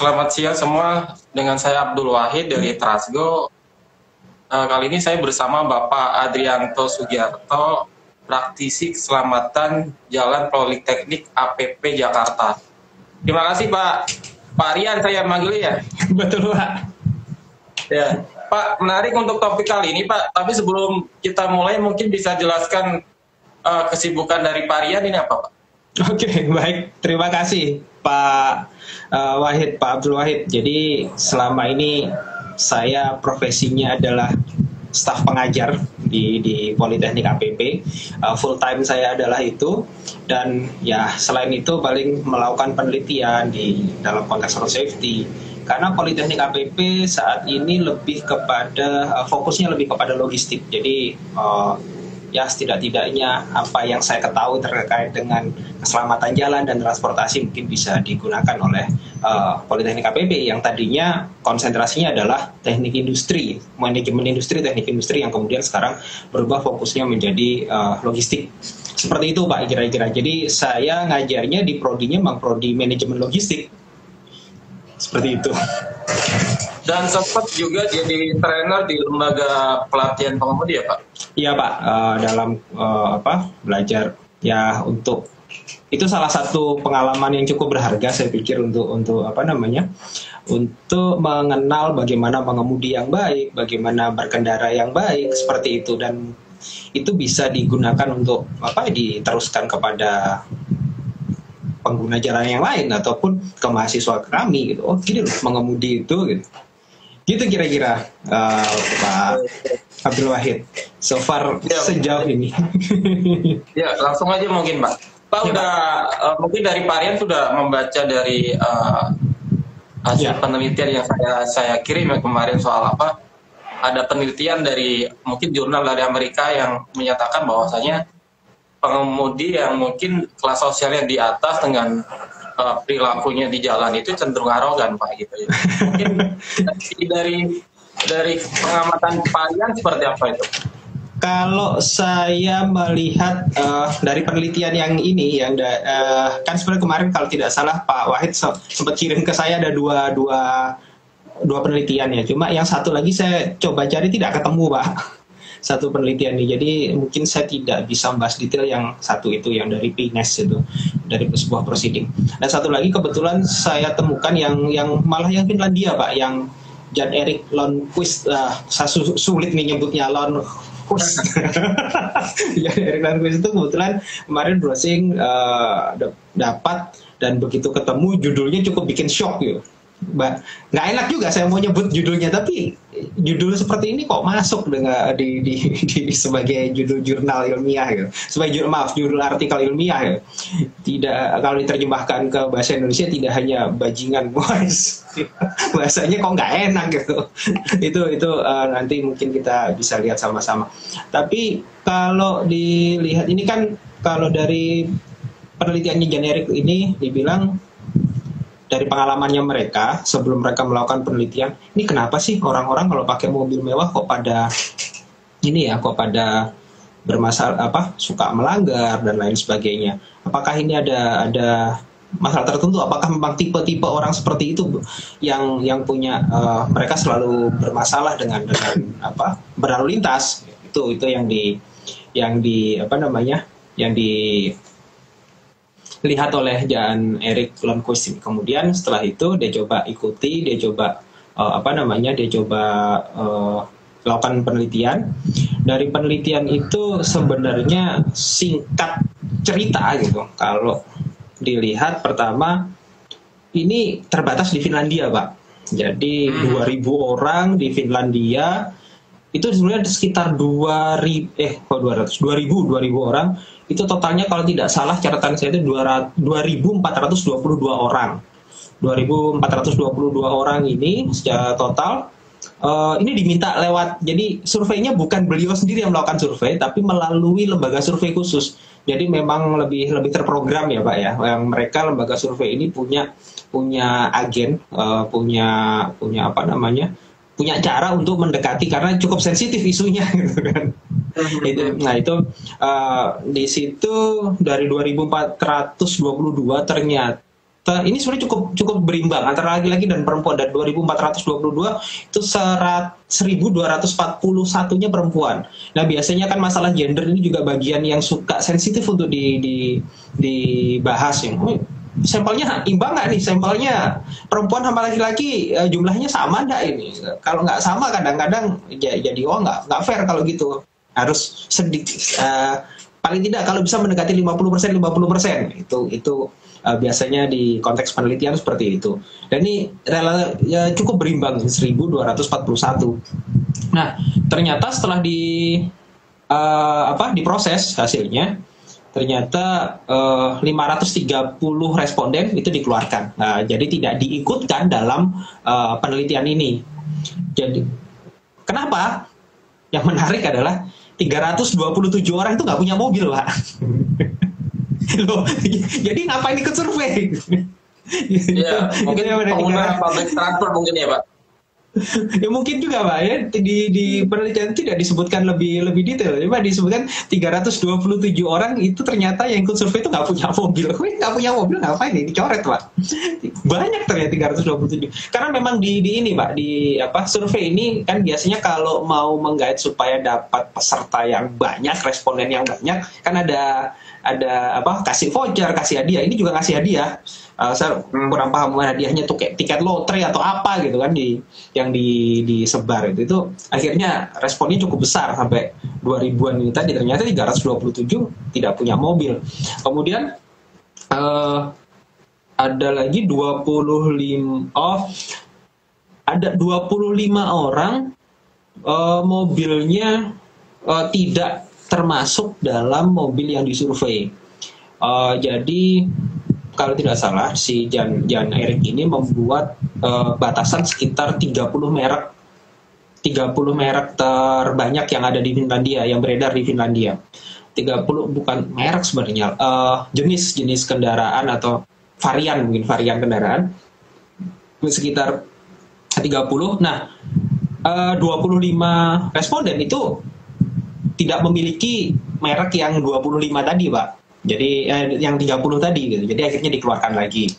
selamat siang semua. Dengan saya Abdul Wahid dari Trasgo. Kali ini saya bersama Bapak Adrianto Sugiarto, praktisi keselamatan Jalan Politeknik APP Jakarta. Terima kasih Pak. Pak Rian saya manggil ya. Betul Pak. Ya, Pak, menarik untuk topik kali ini Pak. Tapi sebelum kita mulai mungkin bisa jelaskan kesibukan dari Pak Rian ini apa Pak? Oke, baik. Terima kasih Pak Wahid, Pak Abdul Wahid. Jadi selama ini saya profesinya adalah staf pengajar di Politeknik APP. Full time saya adalah itu. Dan ya selain itu paling melakukan penelitian di dalam konteks road safety. Karena Politeknik APP saat ini lebih kepada fokusnya lebih kepada logistik. Jadi ya setidak-tidaknya apa yang saya ketahui terkait dengan keselamatan jalan dan transportasi mungkin bisa digunakan oleh Politeknik APP yang tadinya konsentrasinya adalah teknik industri, manajemen industri, teknik industri yang kemudian sekarang berubah fokusnya menjadi logistik. Seperti itu Pak kira-kira. Jadi saya ngajarnya di prodinya memang prodi manajemen logistik. Seperti itu. Dan sempat juga jadi trainer di lembaga pelatihan pengemudi ya Pak? Iya Pak, dalam belajar ya untuk itu salah satu pengalaman yang cukup berharga saya pikir untuk mengenal bagaimana mengemudi yang baik, bagaimana berkendara yang baik seperti itu, dan itu bisa digunakan untuk diteruskan kepada pengguna jalan yang lain ataupun ke mahasiswa kami gitu. Oh gini loh mengemudi itu gitu. Gitu kira-kira Pak Abdul Wahid. So far ya, sejauh ini. Ya langsung aja mungkin Pak. Pak ya, udah mungkin dari Pak Rian sudah membaca dari hasil penelitian yang saya kirim kemarin soal apa? Ada penelitian dari mungkin jurnal dari Amerika yang menyatakan bahwasanya pengemudi yang mungkin kelas sosialnya di atas dengan perilakunya di jalan itu cenderung arogan Pak gitu ya. Mungkin dari pengamatan Pak Rian seperti apa itu? Kalau saya melihat dari penelitian yang ini kan sebenarnya kemarin kalau tidak salah Pak Wahid sempat kirim ke saya ada dua penelitian ya. Cuma yang satu lagi saya coba cari tidak ketemu Pak. Satu penelitian ini, jadi mungkin saya tidak bisa membahas detail yang satu itu yang dari PNAS itu, dari sebuah proceeding. Dan satu lagi kebetulan saya temukan yang malah yang Finlandia Pak, yang Jan-Erik Lundqvist, saya sulit nih nyebutnya Lundqvist. Jan-Erik Lundqvist itu kebetulan kemarin browsing dapat, dan begitu ketemu judulnya cukup bikin shock gitu. Nggak enak juga saya mau nyebut judulnya, tapi judul seperti ini kok masuk dengan di sebagai judul jurnal ilmiah gitu. Sebagai judul artikel ilmiah ya. Tidak, kalau diterjemahkan ke bahasa Indonesia tidak hanya bajingan boys. Bahasanya kok nggak enak gitu. itu nanti mungkin kita bisa lihat sama-sama. Tapi kalau dilihat ini kan kalau dari penelitiannya Jan-Erik ini dibilang dari pengalamannya mereka sebelum mereka melakukan penelitian, ini kenapa sih orang-orang kalau pakai mobil mewah kok pada bermasalah suka melanggar dan lain sebagainya. Apakah ini ada masalah tertentu? Apakah memang tipe-tipe orang seperti itu yang punya mereka selalu bermasalah dengan berlalu lintas? Itu yang dilihat oleh Jan-Erik Lundqvist. Kemudian setelah itu dia coba lakukan penelitian. Dari penelitian itu sebenarnya singkat cerita gitu. Kalau dilihat pertama ini terbatas di Finlandia Pak. Jadi 2.000 orang di Finlandia itu sebenarnya sekitar 2.000 orang. Itu totalnya kalau tidak salah catatan saya itu 2.422 orang. 2.422 orang ini secara total ini diminta lewat, jadi surveinya bukan beliau sendiri yang melakukan survei, tapi melalui lembaga survei khusus. Jadi memang lebih terprogram ya Pak ya. Yang mereka lembaga survei ini punya agen, punya cara untuk mendekati karena cukup sensitif isunya gitu kan. Di situ dari 2.422 ternyata Ini sebenarnya cukup berimbang antara laki-laki dan perempuan. Dan 2.422 itu 1.241-nya perempuan. Nah biasanya kan masalah gender ini juga bagian yang suka sensitif untuk dibahas ya. Sampelnya imbang nggak nih? Sampelnya perempuan sama laki-laki jumlahnya sama nggak ini? Kalau nggak sama kadang-kadang jadi nggak fair kalau gitu. Harus sedikit paling tidak kalau bisa mendekati 50%. Itu biasanya di konteks penelitian seperti itu. Dan ini cukup berimbang 1.241. Nah, ternyata setelah diproses hasilnya, ternyata 530 responden itu dikeluarkan. Nah, jadi tidak diikutkan dalam penelitian ini. Jadi kenapa? Yang menarik adalah 327 orang itu nggak punya mobil, Pak. Loh, jadi ngapain ikut survei? Ya, mungkin pengguna public transport mungkin ya, Pak. Ya mungkin juga, Pak, ya di penelitian tidak disebutkan lebih detail. Cuma disebutkan 327 orang itu ternyata yang ikut survei itu nggak punya mobil. Nggak punya mobil ngapain ini? Dicoret, Pak. Banyak ternyata 327. Karena memang di ini, Pak, survei ini kan biasanya kalau mau menggait supaya dapat peserta yang banyak, responden yang banyak, kan ada kasih voucher, kasih hadiah. Ini juga ngasih hadiah. Saya kurang paham hadiahnya tuh kayak tiket lotre atau apa gitu kan yang disebar itu akhirnya responnya cukup besar sampai 2000-an ini tadi. Ternyata 327 tidak punya mobil. Kemudian ada lagi 25 orang mobilnya tidak termasuk dalam mobil yang disurvei. Jadi kalau tidak salah si Jan Erik ini membuat batasan sekitar 30 merek terbanyak yang ada di Finlandia, yang beredar di Finlandia. 30 bukan merek sebenarnya, jenis kendaraan atau varian kendaraan sekitar 30. Nah, 25 responden itu tidak memiliki merek yang 25 tadi, Pak. Jadi yang 30 tadi gitu. Jadi akhirnya dikeluarkan lagi.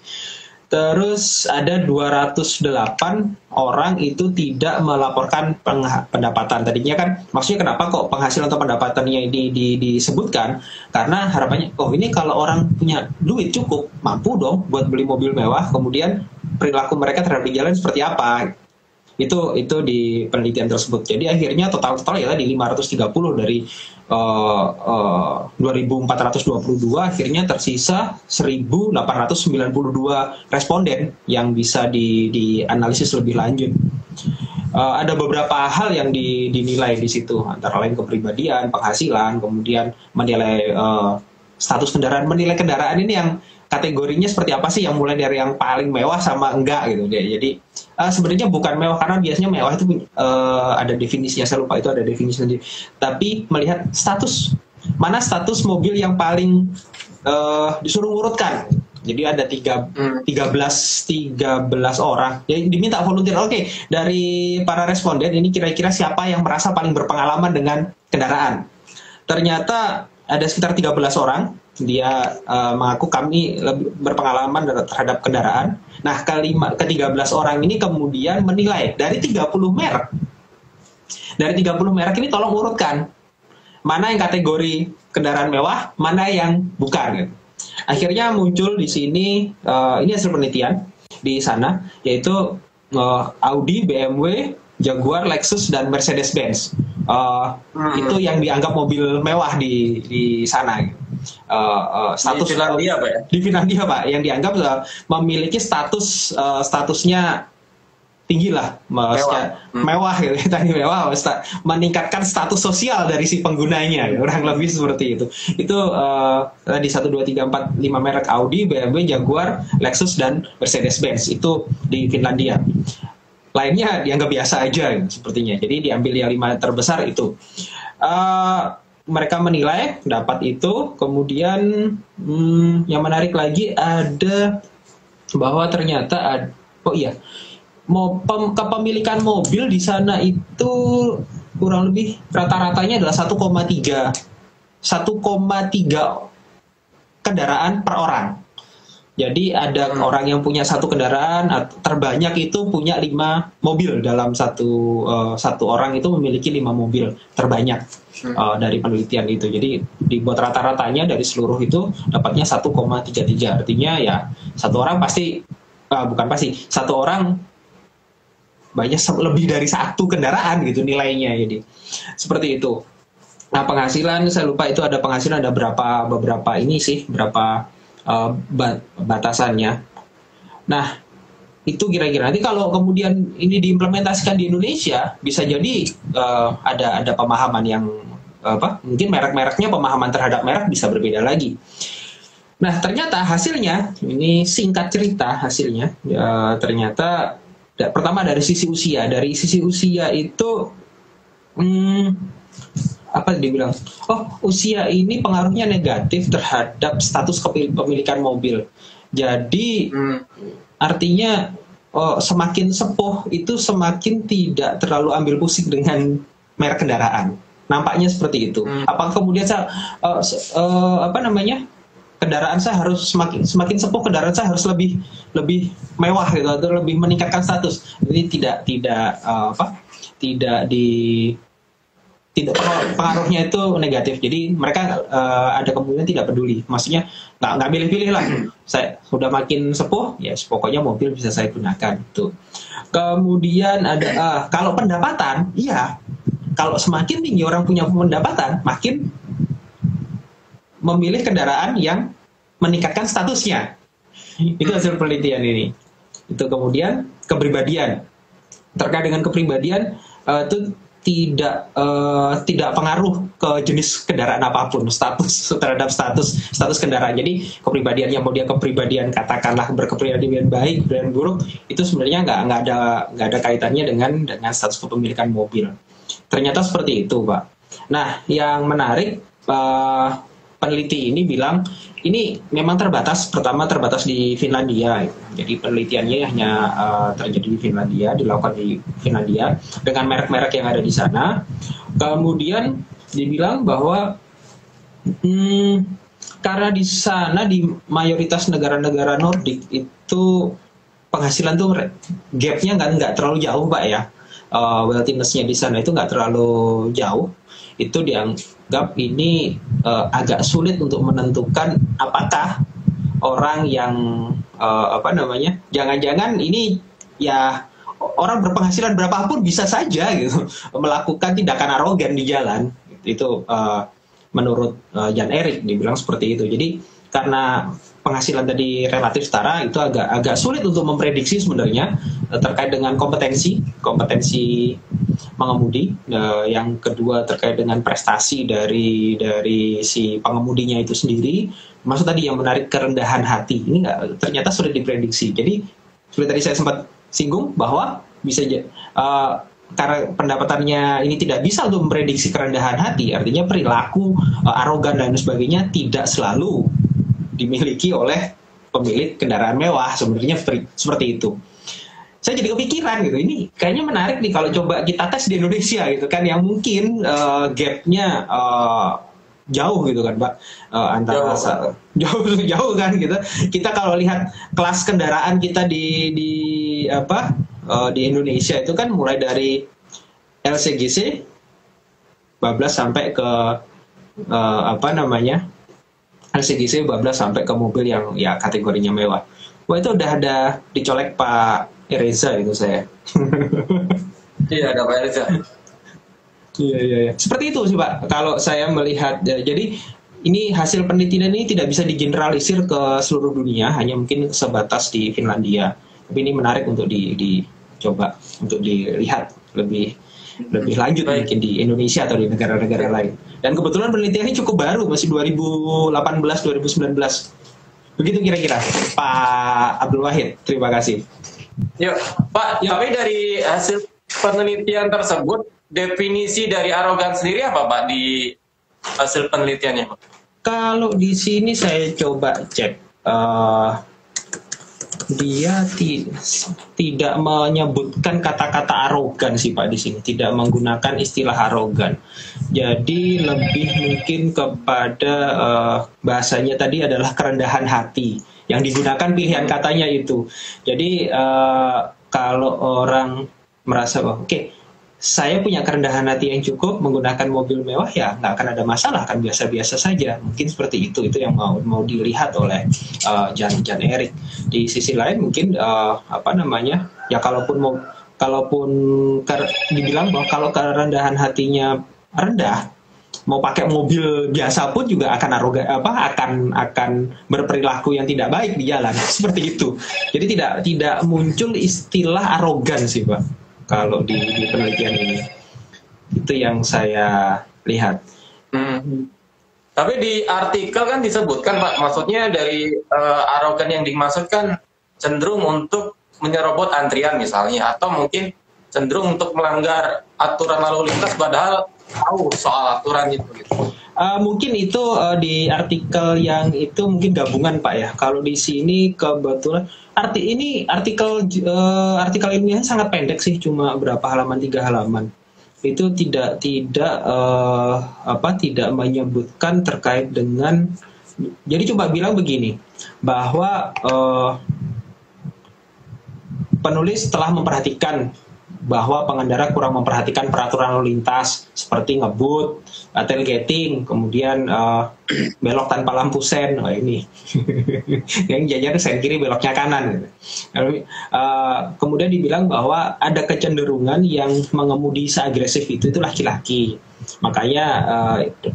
Terus ada 208 orang itu tidak melaporkan pendapatan. Tadinya kan maksudnya kenapa kok penghasilan atau pendapatannya ini disebutkan? Karena harapannya ini kalau orang punya duit cukup, mampu dong buat beli mobil mewah, kemudian perilaku mereka terhadap di jalan seperti apa? Itu di penelitian tersebut. Jadi akhirnya total ya tadi 530 dari 2.422 akhirnya tersisa 1.892 responden yang bisa dianalisis lebih lanjut. Ada beberapa hal yang dinilai di situ, antara lain kepribadian, penghasilan, kemudian menilai status kendaraan. Menilai kendaraan ini yang kategorinya seperti apa sih, yang mulai dari yang paling mewah sama enggak gitu. Jadi sebenarnya bukan mewah, karena biasanya mewah itu ada definisinya, saya lupa itu ada definisinya. Tapi melihat mana status mobil yang paling disuruh urutkan. Jadi ada 13 orang. Jadi diminta volunteer. Oke, dari para responden ini kira-kira siapa yang merasa paling berpengalaman dengan kendaraan. Ternyata ada sekitar 13 orang. Dia mengaku kami lebih berpengalaman terhadap kendaraan. Nah, ke-13 orang ini kemudian menilai dari 30 merek. Dari 30 merek ini tolong urutkan mana yang kategori kendaraan mewah, mana yang bukan. Akhirnya muncul di sini, ini hasil penelitian di sana, yaitu Audi, BMW, Jaguar, Lexus, dan Mercedes-Benz. Itu yang dianggap mobil mewah di sana. Status di Finlandia, Pak ya? Di Finlandia, Pak, yang dianggap memiliki statusnya tinggi lah, mewah gitu, tadi mewah, meningkatkan status sosial dari si penggunanya, kurang lebih seperti itu. Itu tadi 1, 2, 3, 4, 5 merek Audi, BMW, Jaguar, Lexus, dan Mercedes-Benz itu di Finlandia. Lainnya dianggap biasa aja sepertinya. Jadi diambil yang 5 terbesar itu. Mereka menilai dapat itu. Kemudian yang menarik lagi ada bahwa ternyata kepemilikan mobil di sana itu kurang lebih rata-ratanya adalah 1,3 kendaraan per orang. Jadi ada orang yang punya satu kendaraan, terbanyak itu punya 5 mobil dalam satu orang itu memiliki 5 mobil terbanyak dari penelitian itu. Jadi dibuat rata-ratanya dari seluruh itu dapatnya 1,33. Artinya ya satu orang pasti bukan pasti satu orang banyak lebih dari satu kendaraan gitu nilainya. Jadi seperti itu. Nah penghasilan saya lupa itu ada penghasilan ada beberapa ini sih berapa batasannya. Nah, itu kira-kira nanti kalau kemudian ini diimplementasikan di Indonesia, bisa jadi ada pemahaman yang mungkin merek-mereknya pemahaman terhadap merek bisa berbeda lagi. Nah, ternyata hasilnya ini singkat cerita hasilnya ternyata pertama dari sisi usia itu apa dibilang? Oh, usia ini pengaruhnya negatif terhadap status kepemilikan mobil. Jadi artinya semakin sepuh itu semakin tidak terlalu ambil pusing dengan merek kendaraan. Nampaknya seperti itu. Apakah kemudian saya kendaraan saya harus semakin sepuh kendaraan saya harus lebih mewah gitu atau lebih meningkatkan status. Ini tidak pengaruhnya itu negatif. Jadi mereka ada kemungkinan tidak peduli. Maksudnya nggak pilih-pilih lah. Saya sudah makin sepuh, ya pokoknya mobil bisa saya gunakan. Itu. Kemudian ada kalau pendapatan, iya. Kalau semakin tinggi orang punya pendapatan, makin memilih kendaraan yang meningkatkan statusnya. Itu hasil penelitian ini. Itu kemudian kepribadian. Terkait dengan kepribadian itu tidak pengaruh ke jenis kendaraan apapun, terhadap status kendaraan. Jadi kepribadiannya mau dia kepribadian katakanlah berkepribadian baik dan buruk itu sebenarnya nggak ada kaitannya dengan status kepemilikan mobil. Ternyata seperti itu, Pak. Nah, yang menarik peneliti ini bilang ini memang terbatas di Finlandia. Jadi penelitiannya hanya terjadi di Finlandia, dilakukan di Finlandia dengan merek-merek yang ada di sana. Kemudian dibilang bahwa karena di sana di mayoritas negara-negara Nordik itu penghasilan tuh gapnya nggak terlalu jauh, Pak ya. Wealthiness-nya di sana itu nggak terlalu jauh. Itu dianggap ini agak sulit untuk menentukan apakah orang yang jangan-jangan ini ya orang berpenghasilan berapapun bisa saja gitu melakukan tindakan arogan di jalan. Itu menurut Jan Erik dibilang seperti itu. Jadi karena penghasilan tadi relatif setara itu agak sulit untuk memprediksi sebenarnya terkait dengan kompetensi mengemudi. Yang kedua terkait dengan prestasi dari si pengemudinya itu sendiri. Maksud tadi yang menarik kerendahan hati ini ternyata sulit diprediksi. Jadi seperti tadi saya sempat singgung bahwa bisa karena pendapatannya ini tidak bisa untuk memprediksi kerendahan hati, artinya perilaku arogan dan sebagainya tidak selalu dimiliki oleh pemilik kendaraan mewah. Sebenarnya seperti itu. Saya jadi kepikiran gitu, ini kayaknya menarik nih kalau coba kita tes di Indonesia gitu kan, yang mungkin gapnya jauh gitu kan, Pak, antara jauh kan gitu. Kita kalau lihat kelas kendaraan kita di Indonesia itu kan mulai dari LCGC bablas sampai ke LCGC bablas sampai ke mobil yang ya kategorinya mewah. Wah, itu udah ada dicolek Pak Reza itu saya. Iya, ada Pak Reza. Iya. Seperti itu sih, Pak. Kalau saya melihat, jadi ini hasil penelitian ini tidak bisa digeneralisir ke seluruh dunia, hanya mungkin sebatas di Finlandia. Tapi ini menarik untuk dicoba, untuk dilihat lebih lanjut mungkin di Indonesia atau di negara-negara lain. Dan kebetulan penelitian ini cukup baru, masih 2018-2019. Begitu kira-kira, Pak Abdul Wahid. Terima kasih. Yuk, Pak, tapi dari hasil penelitian tersebut, definisi dari arogan sendiri apa, Pak, di hasil penelitiannya, Pak? Kalau di sini saya coba cek, dia tidak menyebutkan kata-kata arogan sih, Pak, di sini. Tidak menggunakan istilah arogan. Jadi lebih mungkin kepada bahasanya tadi adalah kerendahan hati. yang digunakan pilihan katanya itu. Jadi kalau orang merasa oke, saya punya kerendahan hati yang cukup menggunakan mobil mewah, ya nggak akan ada masalah, kan biasa-biasa saja. Mungkin seperti itu yang mau dilihat oleh Jan Erik. Di sisi lain mungkin ya kalaupun dibilang bahwa kalau kerendahan hatinya rendah, mau pakai mobil biasa pun juga akan berperilaku yang tidak baik di jalan seperti itu. Jadi tidak muncul istilah arogan sih Pak kalau di penelitian ini. Itu yang saya lihat. Tapi di artikel kan disebutkan Pak, maksudnya dari arogan yang dimaksudkan cenderung untuk menyerobot antrian misalnya, atau mungkin cenderung untuk melanggar aturan lalu lintas padahal tahu soal aturan itu gitu. Mungkin itu di artikel yang itu mungkin gabungan Pak ya. Kalau di sini kebetulan artikel ilmiahnya sangat pendek sih, cuma berapa halaman, 3 halaman. Itu tidak menyebutkan terkait dengan, jadi coba bilang begini, bahwa penulis telah memperhatikan bahwa pengendara kurang memperhatikan peraturan lalu lintas seperti ngebut, tailgating, kemudian belok tanpa lampu sen. Ini yang jajar sen kiri, beloknya kanan. Kemudian dibilang bahwa ada kecenderungan yang mengemudi seagresif itu laki-laki. Makanya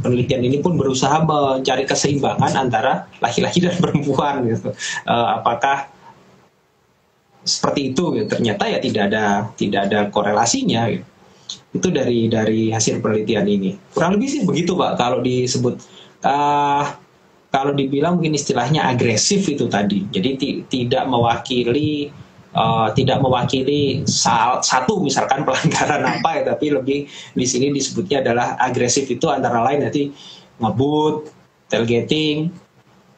penelitian ini pun berusaha mencari keseimbangan antara laki-laki dan perempuan gitu. Apakah seperti itu gitu. Ternyata ya tidak ada korelasinya gitu. Itu dari hasil penelitian ini. Kurang lebih sih begitu Pak kalau disebut kalau dibilang mungkin istilahnya agresif itu tadi. Jadi tidak mewakili satu misalkan pelanggaran apa ya, tapi lebih di sini disebutnya adalah agresif itu antara lain nanti ngebut, tailgating,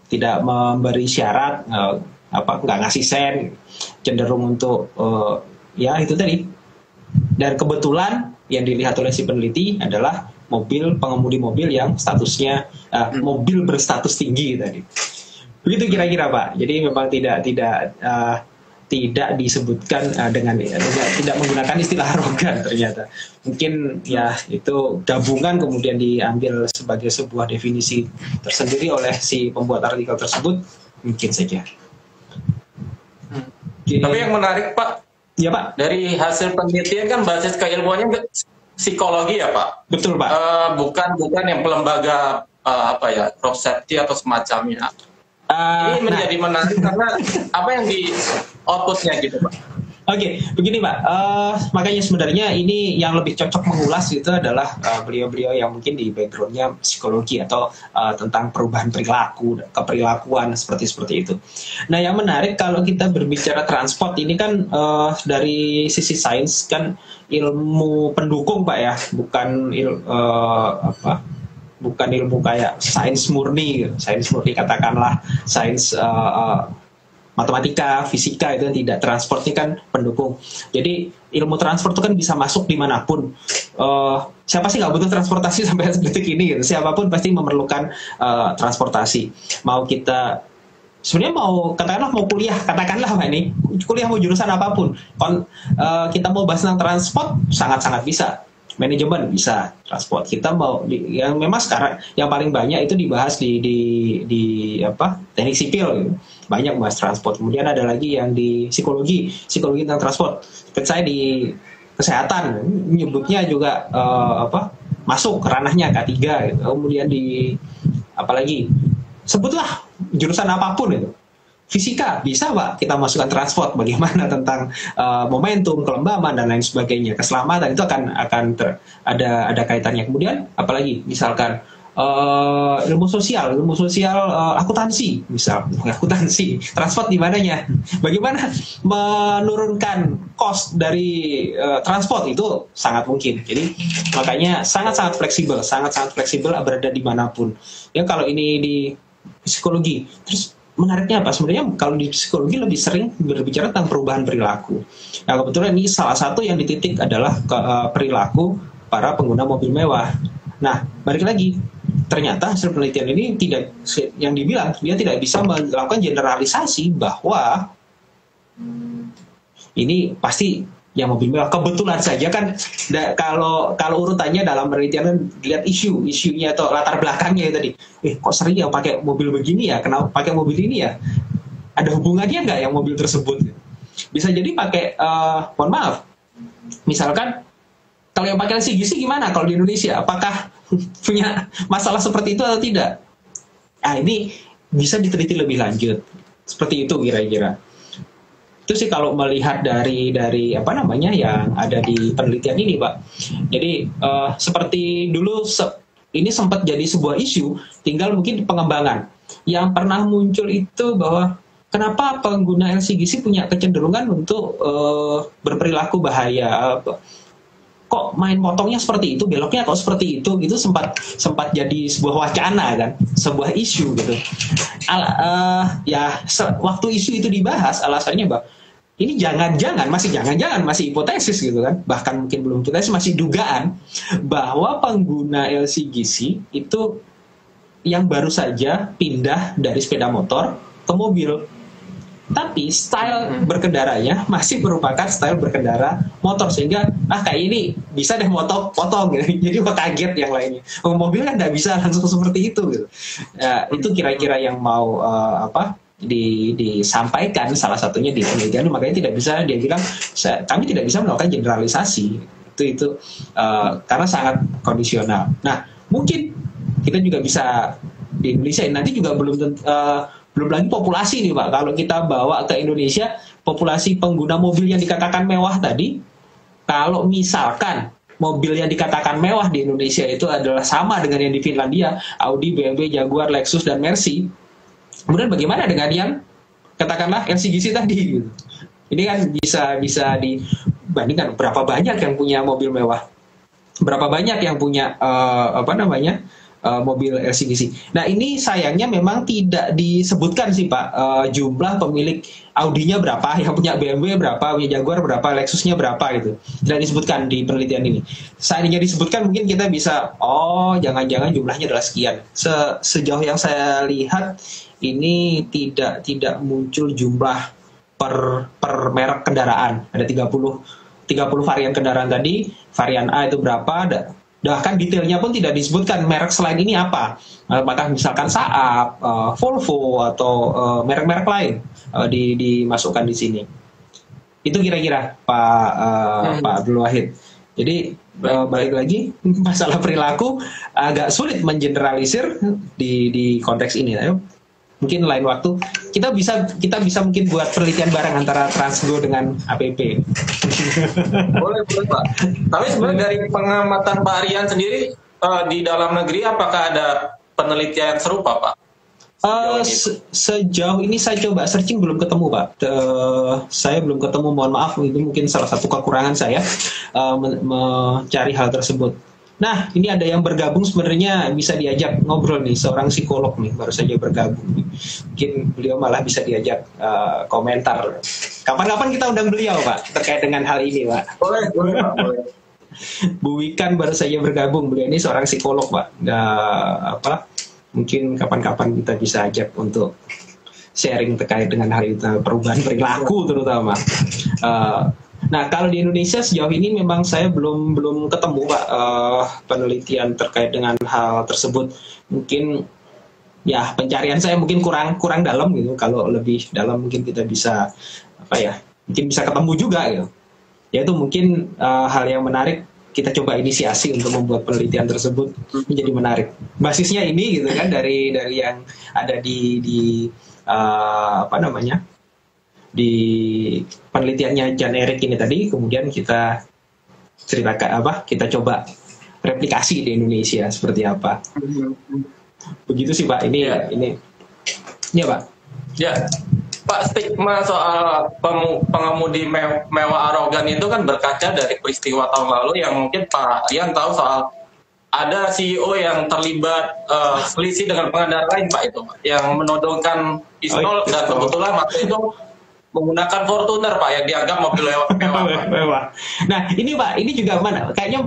tidak memberi syarat, nggak ngasih sen, cenderung untuk ya itu tadi. Dan kebetulan yang dilihat oleh si peneliti adalah pengemudi mobil yang statusnya mobil berstatus tinggi tadi. Begitu kira-kira Pak. Jadi memang tidak disebutkan tidak menggunakan istilah arogan ternyata. Mungkin ya itu gabungan kemudian diambil sebagai sebuah definisi tersendiri oleh si pembuat artikel tersebut, mungkin saja. Tapi yang menarik Pak, ya Pak, dari hasil penelitian kan basis keilmuannya psikologi ya Pak. Betul Pak. Bukan yang lembaga Rossetti atau semacamnya. Ini menjadi menarik karena apa yang di outputnya gitu Pak. Oke, begini Pak, makanya sebenarnya ini yang lebih cocok mengulas itu adalah beliau-beliau yang mungkin di backgroundnya psikologi atau tentang perubahan keperilakuan seperti itu. Nah yang menarik kalau kita berbicara transport ini kan dari sisi sains kan ilmu pendukung Pak ya, bukan ilmu kayak sains murni katakanlah sains matematika, fisika itu tidak, transport ini kan pendukung. Jadi ilmu transport itu kan bisa masuk dimanapun. Siapa sih nggak butuh transportasi sampai detik ini gitu. Siapapun pasti memerlukan transportasi. Mau kita sebenarnya mau katakanlah ini kuliah mau jurusan apapun. Kita mau bahas tentang transport sangat-sangat bisa. Manajemen bisa, transport kita yang memang sekarang yang paling banyak itu dibahas di teknik sipil gitu. Banyak bahas transport. Kemudian ada lagi yang di psikologi tentang transport. Seperti saya di kesehatan menyebutnya juga masuk ranahnya K3 gitu. Kemudian di apalagi sebutlah jurusan apapun itu. Fisika bisa Pak kita masukkan transport, bagaimana tentang momentum, kelembaban dan lain sebagainya, keselamatan itu akan ada kaitannya. Kemudian apalagi misalkan ilmu sosial akuntansi transport di mananya, bagaimana menurunkan cost dari transport itu sangat mungkin. Jadi makanya sangat fleksibel berada dimanapun ya. Kalau ini di psikologi, terus menariknya apa? Sebenarnya kalau di psikologi lebih sering berbicara tentang perubahan perilaku. Nah kebetulan ini salah satu yang dititik adalah perilaku para pengguna mobil mewah. Nah balik lagi, ternyata hasil penelitian ini tidak, yang dibilang dia tidak bisa melakukan generalisasi bahwa ini pasti yang mobil mewah. Kebetulan saja kan kalau urutannya dalam penelitian kan lihat isunya atau latar belakangnya tadi. Kok sering yang pakai mobil begini ya? Kenapa pakai mobil ini ya? Ada hubungannya nggak yang mobil tersebut? Bisa jadi pakai, mohon maaf, misalkan kalau yang pakai LCGC gimana kalau di Indonesia? Apakah punya masalah seperti itu atau tidak? Nah, ini bisa diteliti lebih lanjut. Seperti itu kira-kira. Itu sih kalau melihat dari apa namanya yang ada di penelitian ini, Pak. Jadi seperti dulu ini sempat jadi sebuah isu, tinggal mungkin pengembangan. Yang pernah muncul itu bahwa kenapa pengguna LCGC punya kecenderungan untuk berperilaku bahaya. Kok main potongnya seperti itu, beloknya kok seperti itu, gitu sempat jadi sebuah wacana kan, sebuah isu gitu. Waktu isu itu dibahas, alasannya bahwa ini jangan-jangan masih hipotesis gitu kan, bahkan mungkin belum hipotesis, masih dugaan bahwa pengguna LCGC itu yang baru saja pindah dari sepeda motor ke mobil. Tapi style berkendaranya masih merupakan style berkendara motor, sehingga kayak ini bisa deh potong gitu. Jadi kaget yang lainnya. Mobil kan nggak bisa langsung seperti itu gitu. Itu kira-kira yang mau disampaikan salah satunya di penelitian. Makanya tidak bisa dia bilang kami tidak bisa melakukan generalisasi. Itu karena sangat kondisional. Nah, mungkin kita juga bisa di Indonesia nanti juga belum lagi populasi nih Pak. Kalau kita bawa ke Indonesia, populasi pengguna mobil yang dikatakan mewah tadi, kalau misalkan mobil yang dikatakan mewah di Indonesia itu adalah sama dengan yang di Finlandia, Audi, BMW, Jaguar, Lexus, dan Mercy, kemudian bagaimana dengan yang katakanlah LCGC tadi? Gitu. Ini kan bisa dibandingkan berapa banyak yang punya mobil mewah, berapa banyak yang punya mobil LCGC. Nah, ini sayangnya memang tidak disebutkan sih Pak, jumlah pemilik Audinya berapa, yang punya BMW berapa, punya Jaguar berapa, Lexusnya berapa gitu. Tidak disebutkan di penelitian ini. Seandainya disebutkan mungkin kita bisa, jangan-jangan jumlahnya adalah sekian. Sejauh yang saya lihat ini tidak muncul jumlah per merek kendaraan. Ada 30 varian kendaraan tadi, varian A itu berapa, bahkan detailnya pun tidak disebutkan merek selain ini apa. Apakah misalkan Saab, Volvo atau merek-merek lain dimasukkan di sini. Itu kira-kira Pak Abdul Wahid. Jadi balik lagi masalah perilaku agak sulit mengeneralisir di konteks ini. Mungkin lain waktu kita bisa mungkin buat penelitian bareng antara Transgo dengan APP. Boleh Pak. Tapi sebenarnya dari pengamatan Pak Aryan sendiri di dalam negeri apakah ada penelitian serupa Pak? Sejauh ini saya coba searching belum ketemu Pak. Saya belum ketemu, mohon maaf, itu mungkin salah satu kekurangan saya mencari hal tersebut. Nah, ini ada yang bergabung, sebenarnya bisa diajak ngobrol nih, seorang psikolog nih, baru saja bergabung. Mungkin beliau malah bisa diajak komentar. Kapan-kapan kita undang beliau Pak, terkait dengan hal ini Pak. Boleh Pak, boleh. Bu Wikan baru saja bergabung, beliau ini seorang psikolog Pak. Mungkin kapan-kapan kita bisa ajak untuk sharing terkait dengan hal itu, perubahan perilaku terutama. Nah, kalau di Indonesia sejauh ini memang saya belum ketemu Pak penelitian terkait dengan hal tersebut. Mungkin ya pencarian saya mungkin kurang dalam gitu. Kalau lebih dalam mungkin kita bisa mungkin bisa ketemu juga gitu. Ya itu mungkin hal yang menarik, kita coba inisiasi untuk membuat penelitian tersebut menjadi menarik. Basisnya ini gitu kan dari yang ada di penelitiannya Jan Erik ini tadi, kemudian kita ceritakan kita coba replikasi di Indonesia seperti apa. Begitu sih Pak. Ini ya Pak. Ya. Pak, stigma soal pengemudi mewah arogan itu kan berkaca dari peristiwa tahun lalu yang mungkin Pak Aryan tahu soal ada CEO yang terlibat selisih dengan pengendara lain Pak, itu yang menodongkan pistol dan kebetulan waktu itu menggunakan Fortuner Pak yang dianggap mobil mewah Pak. Mewah. Nah ini Pak, ini juga kayaknya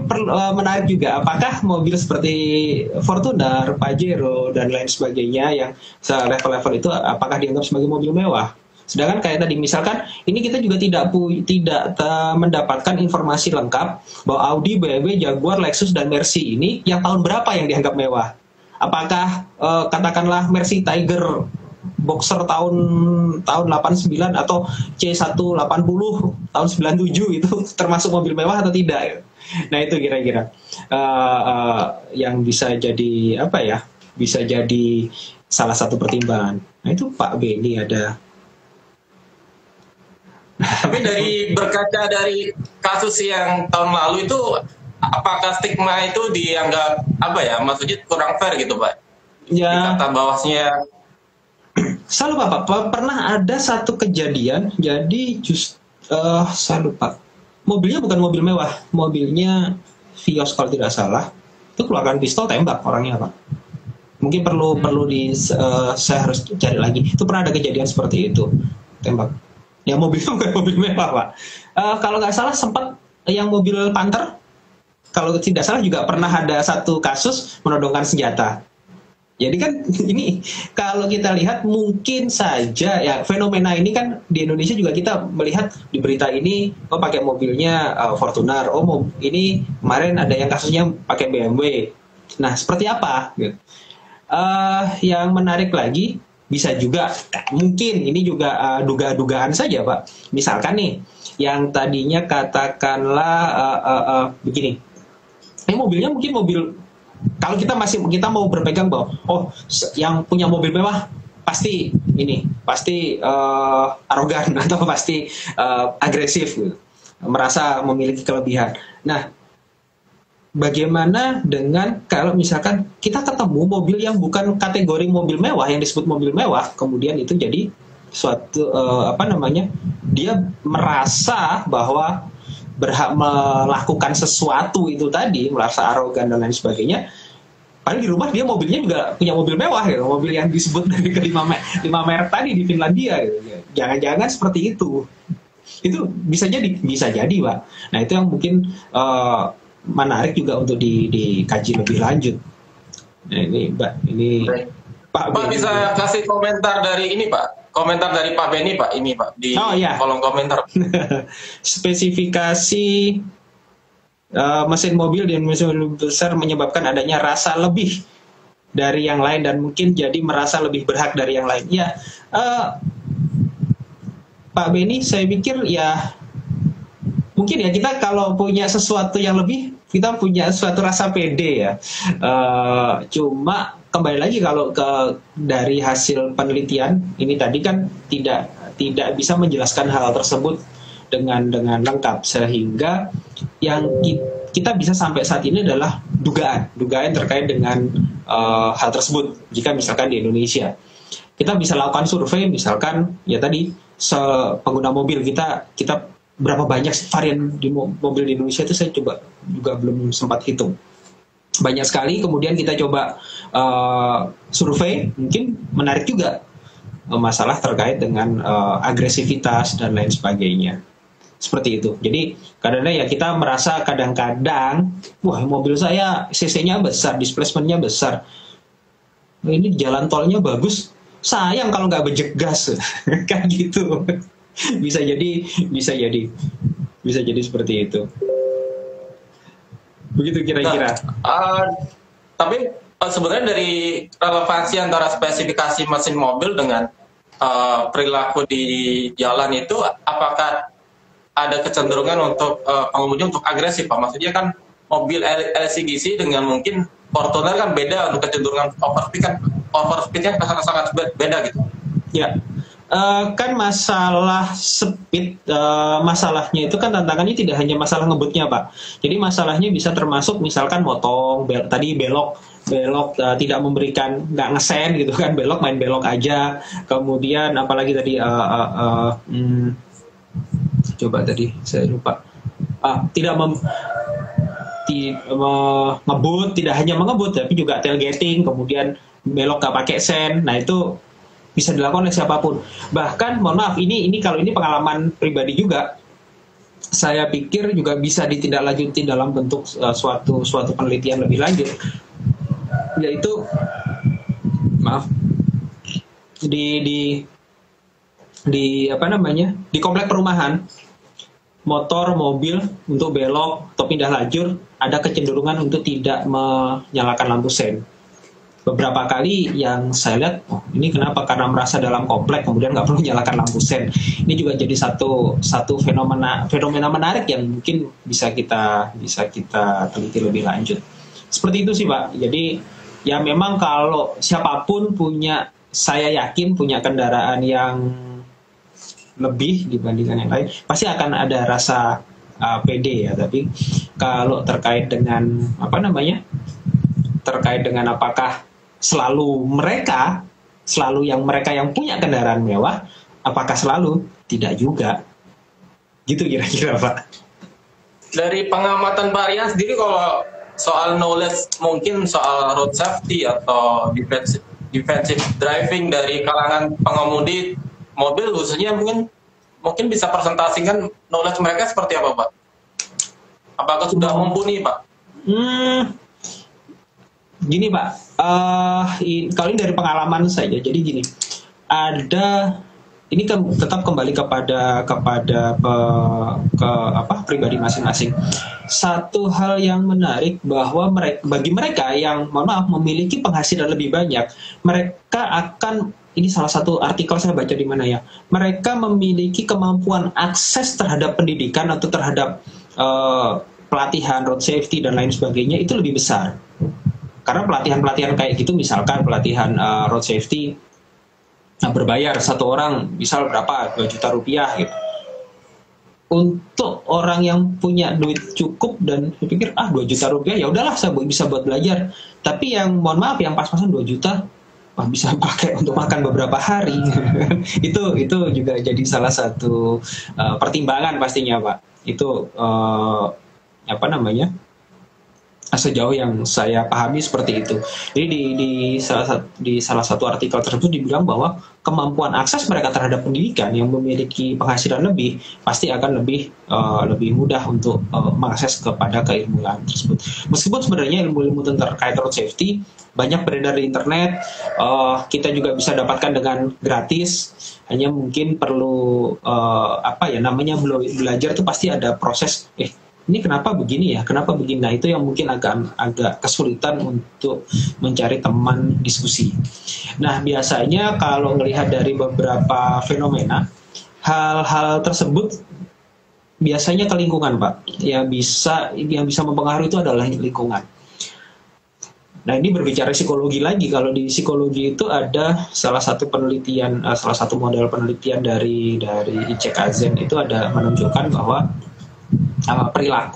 menarik juga. Apakah mobil seperti Fortuner, Pajero dan lain sebagainya yang level-level itu apakah dianggap sebagai mobil mewah? Sedangkan kayak tadi misalkan ini kita juga tidak mendapatkan informasi lengkap bahwa Audi, BMW, Jaguar, Lexus dan Mercy ini yang tahun berapa yang dianggap mewah? Apakah katakanlah Mercy Tiger Boxer tahun 89 atau C180 tahun 97 itu termasuk mobil mewah atau tidak? Nah itu kira-kira yang bisa jadi apa ya? Bisa jadi salah satu pertimbangan. Nah itu Pak Beni ada. Tapi berkaca dari kasus yang tahun lalu itu, apakah stigma itu dianggap apa ya? Maksudnya kurang fair gitu Pak? Ya. Dikata bahwasanya Saya lupa Pak, pernah ada satu kejadian, jadi saya lupa, mobilnya bukan mobil mewah, mobilnya Vios kalau tidak salah, itu keluarkan pistol tembak orangnya Pak. Mungkin perlu saya harus cari lagi. Itu pernah ada kejadian seperti itu, tembak. Ya mobilnya bukan mobil mewah Pak. Kalau nggak salah sempat yang mobil Panther, kalau tidak salah juga pernah ada satu kasus menodongkan senjata. Jadi kan ini kalau kita lihat mungkin saja ya fenomena ini kan di Indonesia juga kita melihat di berita ini pakai mobilnya Fortuner, ini kemarin ada yang kasusnya pakai BMW. Nah seperti apa? Gitu. Yang menarik lagi bisa juga mungkin ini juga duga-dugaan saja Pak. Misalkan nih yang tadinya katakanlah begini, ini mobilnya mungkin mobil. Kalau kita mau berpegang bahwa yang punya mobil mewah pasti arogan atau pasti agresif gitu, merasa memiliki kelebihan. Nah, bagaimana dengan kalau misalkan kita ketemu mobil yang bukan kategori mobil mewah yang disebut mobil mewah, kemudian itu jadi suatu dia merasa bahwa berhak melakukan sesuatu itu tadi, merasa arogan dan lain sebagainya. Padahal di rumah dia mobilnya juga punya mobil mewah gitu, mobil yang disebut dari kelima merek tadi di Finlandia gitu. Jangan-jangan seperti itu. Itu bisa jadi Pak. Nah itu yang mungkin menarik juga untuk dikaji lebih lanjut. Nah ini Pak bisa kasih komentar dari ini Pak. Komentar dari Pak Beni Pak, ini Pak di kolom komentar. Spesifikasi mesin mobil di mesin mobil besar menyebabkan adanya rasa lebih dari yang lain dan mungkin jadi merasa lebih berhak dari yang lain. Ya, Pak Beni, saya pikir ya mungkin ya kita kalau punya sesuatu yang lebih, kita punya suatu rasa pede ya. Cuma kembali lagi kalau dari hasil penelitian ini tadi kan tidak bisa menjelaskan hal tersebut dengan lengkap sehingga yang kita bisa sampai saat ini adalah dugaan terkait dengan hal tersebut. Jika misalkan di Indonesia kita bisa lakukan survei misalkan ya tadi pengguna mobil kita berapa banyak varian di mobil di Indonesia itu saya coba juga belum sempat hitung. Banyak sekali, kemudian kita coba survei, mungkin menarik juga masalah terkait dengan agresivitas dan lain sebagainya. Seperti itu. Jadi kadang-kadang ya kita merasa kadang-kadang, wah mobil saya cc-nya besar, displacement-nya besar. Ini jalan tolnya bagus, sayang kalau nggak bejek gas. Kan gitu. Bisa jadi seperti itu. Begitu kira-kira. Tapi sebenarnya dari relevansi antara spesifikasi mesin mobil dengan perilaku di jalan itu, apakah ada kecenderungan untuk pengemudi untuk agresif Pak? Maksudnya kan mobil LCGC dengan mungkin Fortuner kan beda untuk kecenderungan overspeed-nya sangat beda gitu. Ya. Kan masalah speed, masalahnya itu kan tantangannya tidak hanya masalah ngebutnya Pak. Jadi masalahnya bisa termasuk misalkan motong, tadi belok tidak memberikan, nggak ngesen gitu kan, main belok aja. Kemudian apalagi tadi coba tadi saya lupa, tidak ngebut, tidak hanya mengebut tapi juga tailgating, kemudian belok nggak pakai sen. Nah itu bisa dilakukan oleh siapapun. Bahkan mohon maaf, ini kalau ini pengalaman pribadi juga, saya pikir juga bisa ditindaklanjuti dalam bentuk suatu penelitian lebih lanjut, yaitu maaf di apa namanya, di komplek perumahan, motor, mobil untuk belok atau pindah lajur ada kecenderungan untuk tidak menyalakan lampu sen. Beberapa kali yang saya lihat, oh ini kenapa? Karena merasa dalam komplek kemudian nggak perlu nyalakan lampu sen. Ini juga jadi satu fenomena menarik yang mungkin bisa kita teliti lebih lanjut. Seperti itu sih Pak. Jadi ya memang kalau siapapun punya, saya yakin punya kendaraan yang lebih dibandingkan yang lain, pasti akan ada rasa pede ya. Tapi kalau terkait dengan apa namanya, terkait dengan apakah mereka yang punya kendaraan mewah, apakah selalu? Tidak juga. Gitu kira-kira Pak. Dari pengamatan Pak Rian sendiri, kalau soal knowledge mungkin soal road safety atau defensive driving dari kalangan pengemudi mobil khususnya, mungkin bisa presentasikan knowledge mereka seperti apa Pak? Apakah sudah mumpuni Pak? Gini Pak, kalau ini dari pengalaman saja. Jadi gini, ini kan tetap kembali kepada pribadi masing-masing. Satu hal yang menarik bahwa bagi mereka yang mohon maaf memiliki penghasilan lebih banyak, mereka akan, ini salah satu artikel saya baca di mana ya, mereka memiliki kemampuan akses terhadap pendidikan atau terhadap pelatihan road safety dan lain sebagainya itu lebih besar. Karena pelatihan-pelatihan kayak gitu, misalkan pelatihan road safety berbayar, satu orang misal berapa, 2 juta rupiah gitu. Untuk orang yang punya duit cukup dan pikir 2 juta rupiah ya udahlah saya bisa buat belajar. Tapi yang mohon maaf yang pas-pasan 2 juta bisa pakai untuk makan beberapa hari. itu juga jadi salah satu pertimbangan pastinya Pak. Itu apa namanya, sejauh yang saya pahami seperti itu. Jadi di salah satu artikel tersebut dibilang bahwa kemampuan akses mereka terhadap pendidikan yang memiliki penghasilan lebih pasti akan lebih mudah untuk mengakses kepada keilmuan tersebut. Meskipun sebenarnya ilmu-ilmu terkait road safety banyak beredar di internet, kita juga bisa dapatkan dengan gratis. Hanya mungkin perlu belajar itu pasti ada proses. Ini kenapa begini ya? Kenapa begini? Nah, itu yang mungkin agak kesulitan untuk mencari teman diskusi. Nah, biasanya kalau melihat dari beberapa fenomena, hal-hal tersebut biasanya ke lingkungan, Pak. Yang bisa mempengaruhi itu adalah lingkungan. Nah, ini berbicara psikologi lagi. Kalau di psikologi itu ada salah satu model penelitian dari ICKZ itu ada menunjukkan bahwa perubahan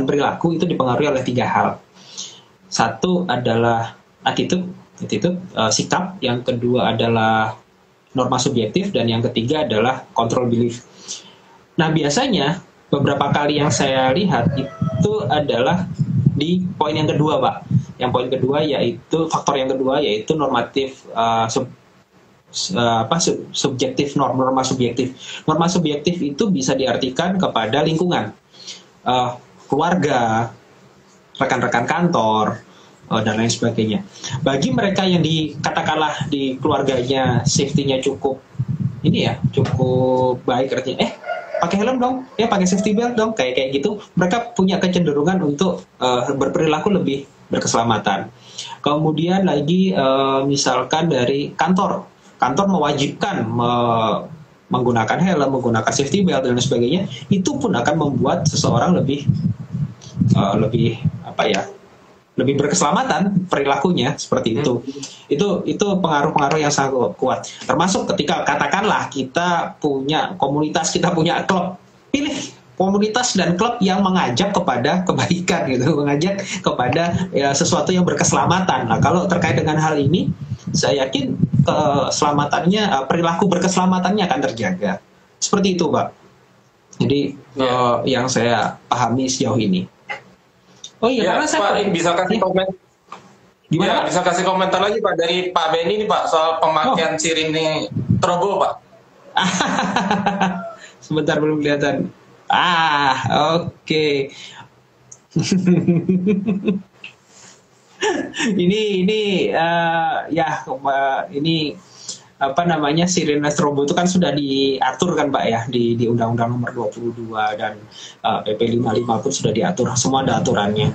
perilaku itu dipengaruhi oleh 3 hal. Satu adalah attitude, sikap. Yang kedua adalah norma subjektif, dan yang ketiga adalah control belief. Nah, biasanya beberapa kali yang saya lihat itu adalah di poin yang kedua, Pak. Yang poin kedua yaitu faktor yang kedua yaitu normatif subjektif, norma subjektif. Norma subjektif itu bisa diartikan kepada lingkungan, keluarga, rekan-rekan kantor, dan lain sebagainya. Bagi mereka yang katakanlah di keluarganya safety-nya cukup baik, artinya pakai helm dong, pakai safety belt dong, kayak gitu. Mereka punya kecenderungan untuk berperilaku lebih berkeselamatan. Kemudian lagi misalkan dari kantor mewajibkan menggunakan helm, menggunakan safety belt dan sebagainya, itu pun akan membuat seseorang lebih berkeselamatan perilakunya seperti itu. Itu pengaruh-pengaruh yang sangat kuat. Termasuk ketika katakanlah kita punya komunitas, kita punya klub, pilih komunitas dan klub yang mengajak kepada kebaikan gitu, mengajak kepada sesuatu yang berkeselamatan. Nah, kalau terkait dengan hal ini, saya yakin keselamatannya, perilaku berkeselamatannya akan terjaga. Seperti itu, Pak. Jadi yang saya pahami sejauh ini. Oh iya, karena saya bisa kasih komen. Gimana Ya, Pak? bisa kasih komentar lagi Pak dari Pak Benny nih Pak soal pemakaian sirine Trobo Pak. Sebentar belum kelihatan. Oke. ini ini apa namanya, sirine strobo itu kan sudah diatur kan Pak ya di Undang-Undang Nomor 22 dan PP 55 pun sudah diatur, semua ada aturannya.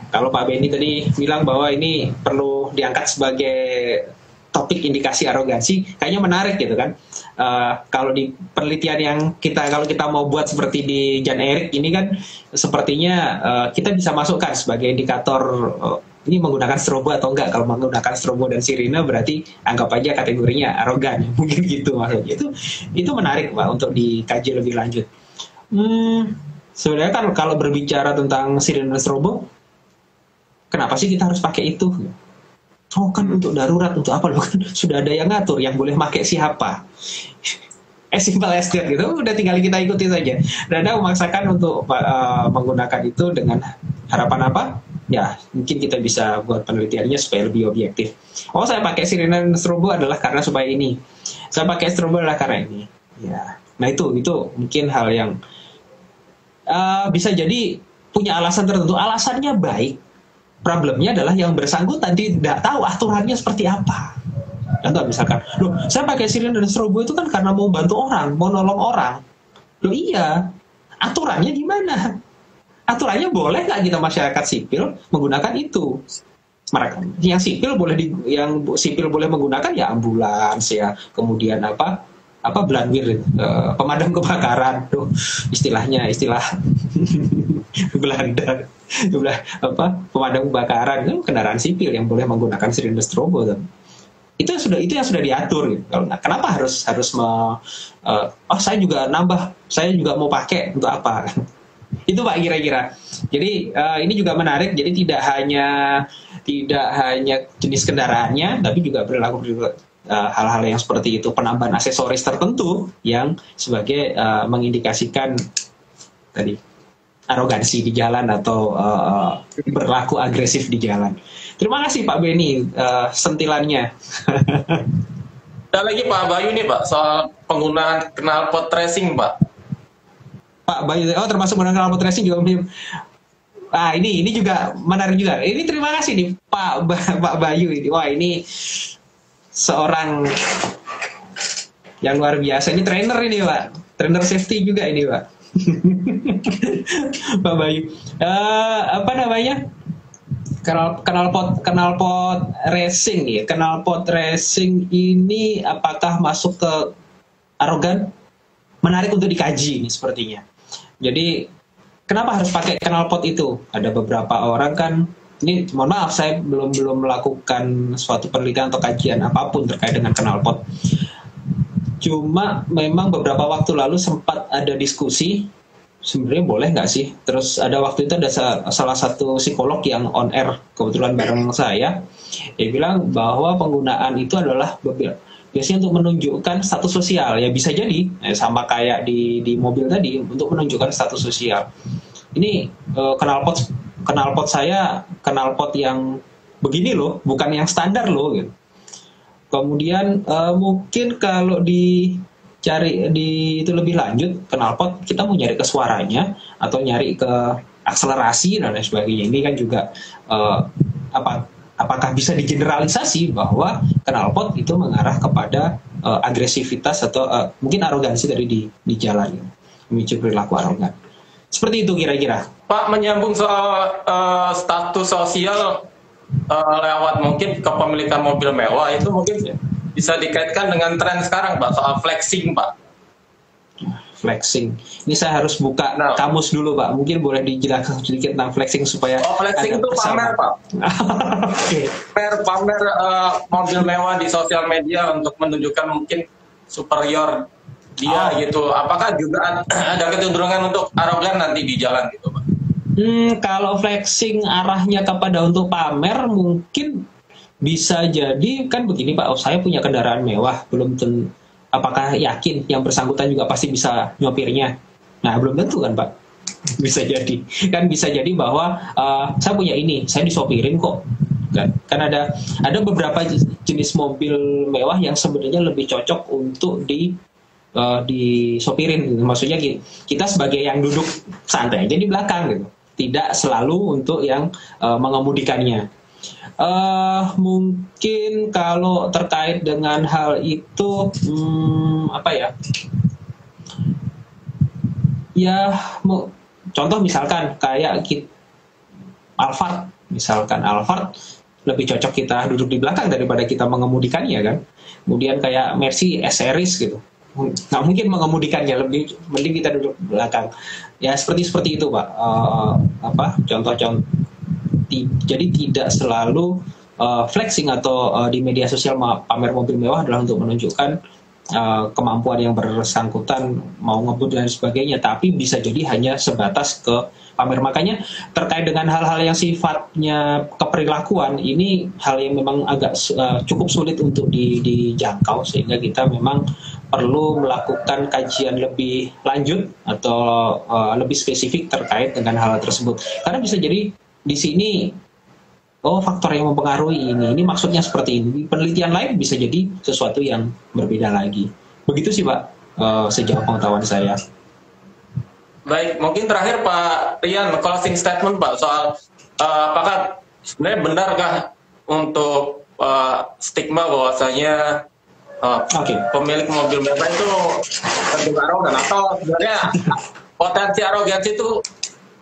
Kalau Pak Benny tadi bilang bahwa ini perlu diangkat sebagai topik indikasi arogansi, kayaknya menarik gitu kan. Kalau di penelitian yang kalau kita mau buat seperti di Jan Erik ini kan, sepertinya kita bisa masukkan sebagai indikator ini menggunakan strobo atau enggak. Kalau menggunakan strobo dan sirine berarti anggap aja kategorinya arogan, mungkin gitu maksudnya. Itu menarik Pak untuk dikaji lebih lanjut. Sebenarnya kan kalau berbicara tentang sirine dan strobo, kenapa sih kita harus pakai itu? Oh kan untuk darurat, untuk apa loh, kan sudah ada yang ngatur yang boleh pakai siapa. Simple as that gitu, udah tinggal kita ikuti saja. Dan Anda memaksakan untuk menggunakan itu dengan harapan apa? Ya mungkin kita bisa buat penelitiannya supaya lebih objektif. Oh saya pakai sirine strobo adalah karena supaya ini. Saya pakai strobo adalah karena ini. Ya, nah itu mungkin hal yang bisa jadi punya alasan tertentu. Alasannya baik. Problemnya adalah yang bersangkutan tidak tahu aturannya seperti apa. Contoh misalkan, loh saya pakai sirine dan strobo itu kan karena mau bantu orang, mau nolong orang. Loh iya, aturannya gimana? Aturannya boleh nggak kita masyarakat sipil menggunakan itu? Yang sipil boleh menggunakan ya ambulans ya, kemudian Blanwir, pemadam kebakaran, tuh istilah Belanda, pemadam kebakaran itu kendaraan sipil yang boleh menggunakan sirine strobo tuh. Itu yang sudah diatur gitu. Kenapa harus saya juga mau pakai untuk apa? Itu Pak kira-kira. Jadi ini juga menarik. Jadi tidak hanya jenis kendaraannya, tapi juga berlaku juga hal-hal yang seperti itu, penambahan aksesoris tertentu yang sebagai mengindikasikan tadi arogansi di jalan atau berlaku agresif di jalan. Terima kasih Pak Benny sentilannya. Ada lagi Pak Bayu nih Pak soal penggunaan knalpot racing Pak. Pak Bayu, termasuk menggunakan knalpot racing juga. Ini juga menarik juga. Ini terima kasih nih Pak Bayu ini. Wah ini seorang yang luar biasa. Ini trainer ini Pak, trainer safety juga ini Pak. Pak Bayu, apa namanya? Knalpot racing ya. Knalpot racing ini apakah masuk ke arogan? Menarik untuk dikaji ini sepertinya. Jadi kenapa harus pakai knalpot itu? Ada beberapa orang kan, ini mohon maaf saya belum melakukan suatu penelitian atau kajian apapun terkait dengan knalpot. Cuma memang beberapa waktu lalu sempat ada diskusi, sebenarnya boleh nggak sih? Terus ada waktu itu ada salah satu psikolog yang on air kebetulan bareng saya, dia bilang bahwa penggunaan itu adalah biasanya untuk menunjukkan status sosial. Ya bisa jadi sama kayak di mobil tadi, untuk menunjukkan status sosial. Ini knalpot saya knalpot yang begini loh, bukan yang standar loh gitu. Kemudian mungkin kalau dicari itu lebih lanjut knalpot, kita mau nyari ke suaranya atau nyari ke akselerasi dan lain sebagainya. Ini kan juga apakah bisa digeneralisasi bahwa knalpot itu mengarah kepada agresivitas atau mungkin arogansi dari di jalan, memicu perilaku arogan. Seperti itu kira-kira. Pak, menyambung soal status sosial lewat mungkin kepemilikan mobil mewah, itu mungkin bisa dikaitkan dengan tren sekarang Pak, soal flexing Pak. Flexing. Ini saya harus buka kamus dulu Pak. Mungkin boleh dijelaskan sedikit tentang flexing supaya. Flexing itu pamer Pak. Okay. Pamer mobil mewah di sosial media untuk menunjukkan mungkin superior dia gitu. Apakah juga ada kecenderungan untuk arogan nanti di jalan gitu Pak? Kalau flexing arahnya kepada untuk pamer, mungkin bisa jadi kan begini Pak. Saya punya kendaraan mewah, belum tentu. Apakah yakin yang bersangkutan juga pasti bisa nyopirnya? Nah, belum tentu kan Pak. Bisa jadi. Kan bisa jadi bahwa saya punya ini, saya disopirin kok. Kan ada beberapa jenis mobil mewah yang sebenarnya lebih cocok untuk disopirin gitu. Maksudnya kita sebagai yang duduk santai aja di belakang gitu, tidak selalu untuk yang mengemudikannya. Mungkin kalau terkait dengan hal itu apa ya? Ya, contoh misalkan kayak Alphard, misalkan Alphard lebih cocok kita duduk di belakang daripada kita mengemudikannya kan. Kemudian kayak Mercy S-Series gitu, nggak mungkin mengemudikannya, lebih mending kita duduk di belakang. Ya seperti itu Pak. Contoh-contoh. Jadi tidak selalu flexing atau di media sosial pamer mobil mewah adalah untuk menunjukkan kemampuan yang bersangkutan mau ngebut dan sebagainya, tapi bisa jadi hanya sebatas ke pamer. Makanya terkait dengan hal-hal yang sifatnya keperilakuan ini hal yang memang agak cukup sulit untuk dijangkau, sehingga kita memang perlu melakukan kajian lebih lanjut atau lebih spesifik terkait dengan hal tersebut, karena bisa jadi di sini faktor yang mempengaruhi ini maksudnya seperti ini. Penelitian lain bisa jadi sesuatu yang berbeda lagi. Begitu sih Pak, sejauh pengetahuan saya. Baik, mungkin terakhir Pak Rian, closing statement Pak soal apakah sebenarnya benarkah untuk stigma bahwasanya pemilik mobil mewah itu terjadi arogan, atau sebenarnya potensi arogansi itu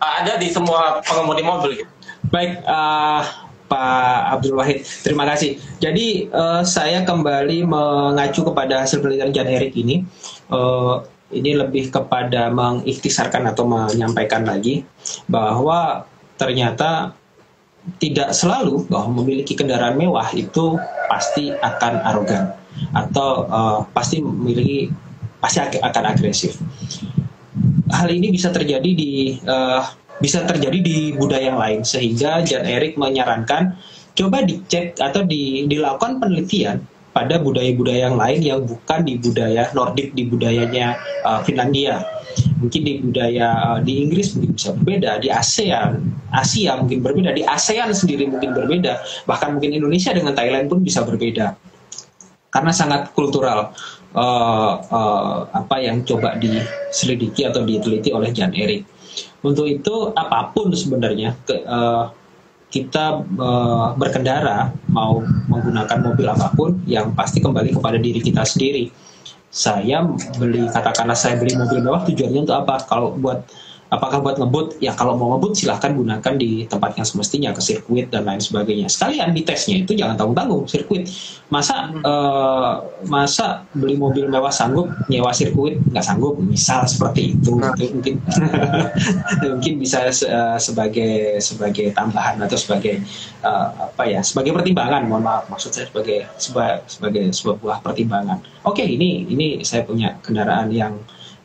ada di semua pengemudi mobil gitu? Baik, Pak Abdul Wahid, terima kasih. Jadi saya kembali mengacu kepada hasil penelitian Jan Erik ini. Ini lebih kepada mengikhtisarkan atau menyampaikan lagi bahwa ternyata tidak selalu bahwa memiliki kendaraan mewah itu pasti akan arogan atau pasti akan agresif. Hal ini bisa terjadi di budaya yang lain, sehingga Jan Erik menyarankan coba dicek atau dilakukan penelitian pada budaya-budaya yang lain yang bukan di budaya Nordik, di budayanya Finlandia. Mungkin di budaya di Inggris mungkin bisa berbeda, di Asia mungkin berbeda, di ASEAN sendiri mungkin berbeda, bahkan mungkin Indonesia dengan Thailand pun bisa berbeda. Karena sangat kultural apa yang coba diselidiki atau diteliti oleh Jan Erik. Untuk itu apapun sebenarnya kita berkendara mau menggunakan mobil apapun, yang pasti kembali kepada diri kita sendiri. Katakanlah saya beli mobil mewah tujuannya untuk apa? Apakah buat ngebut? Ya kalau mau ngebut silahkan gunakan di tempat yang semestinya, ke sirkuit dan lain sebagainya. Sekalian di tesnya itu jangan tanggung-tanggung sirkuit. Masa beli mobil mewah sanggup, nyewa sirkuit nggak sanggup? Misal seperti itu. Mungkin mungkin bisa sebagai tambahan atau sebagai sebagai pertimbangan. Mohon maaf, maksud saya sebagai sebuah pertimbangan. Oke, ini saya punya kendaraan yang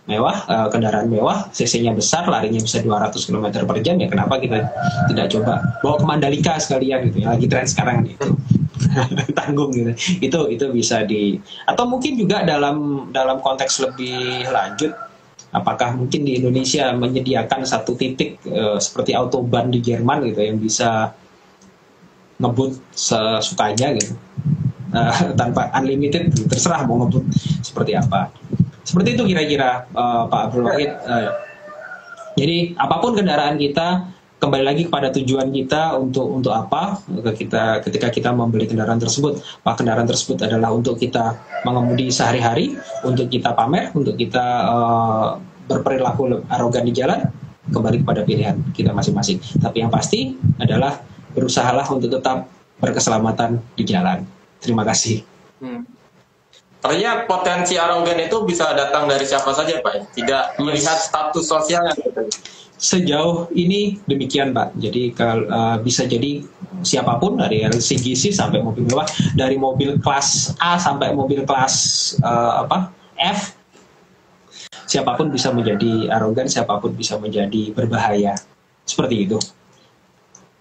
mewah, kendaraan mewah, cc-nya besar, larinya bisa 200 km per jam, ya kenapa kita tidak coba bawa ke Mandalika sekalian gitu ya, lagi tren sekarang gitu. Tanggung gitu. Itu bisa atau mungkin juga dalam konteks lebih lanjut, apakah mungkin di Indonesia menyediakan satu titik seperti autobahn di Jerman gitu yang bisa ngebut sesukanya gitu. Tanpa unlimited, terserah mau ngebut seperti apa. Seperti itu kira-kira Pak Abdul Wahid. Jadi apapun kendaraan kita, kembali lagi kepada tujuan kita untuk apa ketika kita membeli kendaraan tersebut. Pak, kendaraan tersebut adalah untuk kita mengemudi sehari-hari, untuk kita pamer, untuk kita berperilaku arogan di jalan, kembali kepada pilihan kita masing-masing. Tapi yang pasti adalah berusahalah untuk tetap berkeselamatan di jalan. Terima kasih. Artinya potensi arogan itu bisa datang dari siapa saja Pak, tidak melihat status sosialnya. Sejauh ini demikian Pak. Jadi bisa jadi siapapun, dari LCGC sampai mobil mewah, dari mobil kelas A sampai mobil kelas F, siapapun bisa menjadi arogan, siapapun bisa menjadi berbahaya. Seperti itu.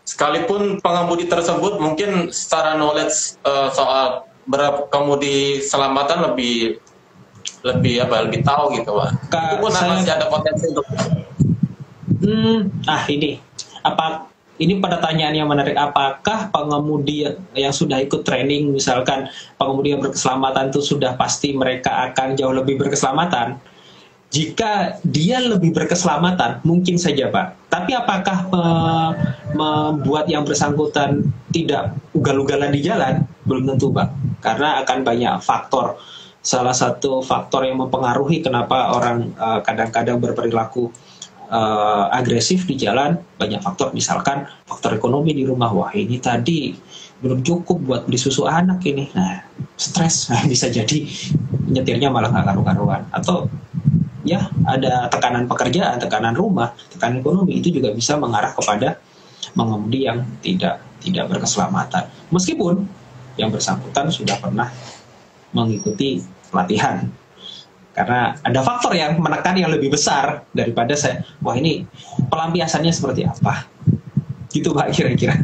Sekalipun pengemudi tersebut mungkin secara knowledge soal berkemudi selamatan lebih tahu gitu Pak. Itu pun masih ada potensi untuk ini ini pertanyaan yang menarik, apakah pengemudi yang sudah ikut training, misalkan pengemudi yang berkeselamatan itu sudah pasti mereka akan jauh lebih berkeselamatan? Jika dia lebih berkeselamatan, mungkin saja Pak. Tapi apakah membuat yang bersangkutan tidak ugal-ugalan di jalan? Belum tentu Pak. Karena akan banyak faktor. Salah satu faktor yang mempengaruhi kenapa orang kadang-kadang berperilaku agresif di jalan, banyak faktor. Misalkan faktor ekonomi di rumah. Wah, ini tadi belum cukup buat beli susu anak ini. Nah, stres. Nah, bisa jadi nyetirnya malah nggak karu-karuan. Atau ya ada tekanan pekerjaan, tekanan rumah, tekanan ekonomi, itu juga bisa mengarah kepada mengemudi yang tidak berkeselamatan. Meskipun yang bersangkutan sudah pernah mengikuti pelatihan. Karena ada faktor yang menekan yang lebih besar daripada saya. Wah, ini pelampiasannya seperti apa? Gitu Pak kira-kira.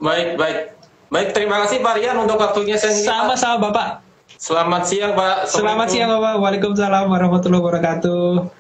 Baik, terima kasih Pak Rian untuk waktunya. Sama-sama Bapak. Selamat siang Pak. Selamat siang Bapak. Waalaikumsalam warahmatullahi wabarakatuh.